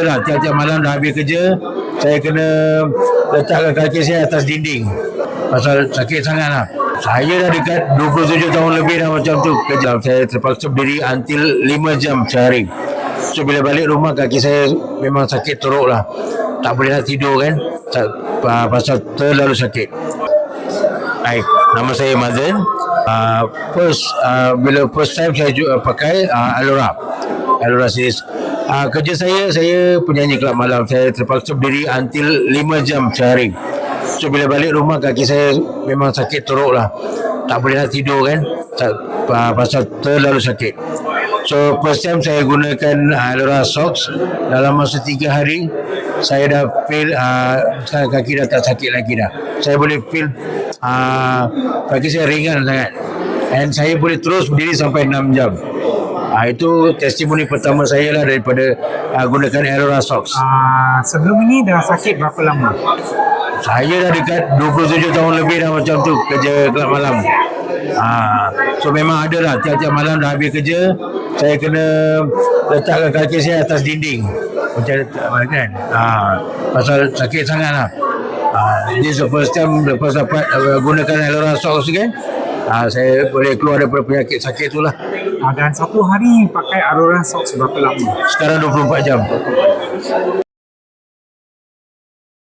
Lah, tiap-tiap malam dah habis kerja, saya kena letakkan kaki saya atas dinding. Pasal sakit sangat lah. Saya dah dekat 27 tahun lebih dah macam tu kerja. Saya terpaksa berdiri until 5 jam sehari. So bila balik rumah kaki saya memang sakit teruk lah. Tak boleh nak tidur kan. Pasal terlalu sakit. Baik, nama saya Mazen. Bila first time saya pakai Alora series. Kerja saya penyanyi kelab malam. Saya terpaksa berdiri until 5 jam sehari. So bila balik rumah kaki saya memang sakit teruk lah. Tak boleh nak tidur kan. Pasal terlalu sakit. So first time saya gunakan Alora Socks. Dalam masa 3 hari saya dah feel sekarang kaki dah tak sakit lagi dah. Saya boleh feel kaki saya ringan sangat. And saya boleh terus berdiri sampai 6 jam. Itu testimoni pertama saya lah daripada gunakan Alora Socks. Sebelum ini dah sakit berapa lama? Saya dah dekat 27 tahun lebih dah macam tu kerja kelab malam. So memang ada lah, tiap-tiap malam dah habis kerja, saya kena letakkan kaki saya atas dinding macam kan. Pasal sakit sangat lah. This is the first time lepas dapat gunakan Alora Socks kan. Saya boleh keluar daripada penyakit sakit tu lah. Dan satu hari pakai Alora Socks berapa lama? Sekarang 24 jam.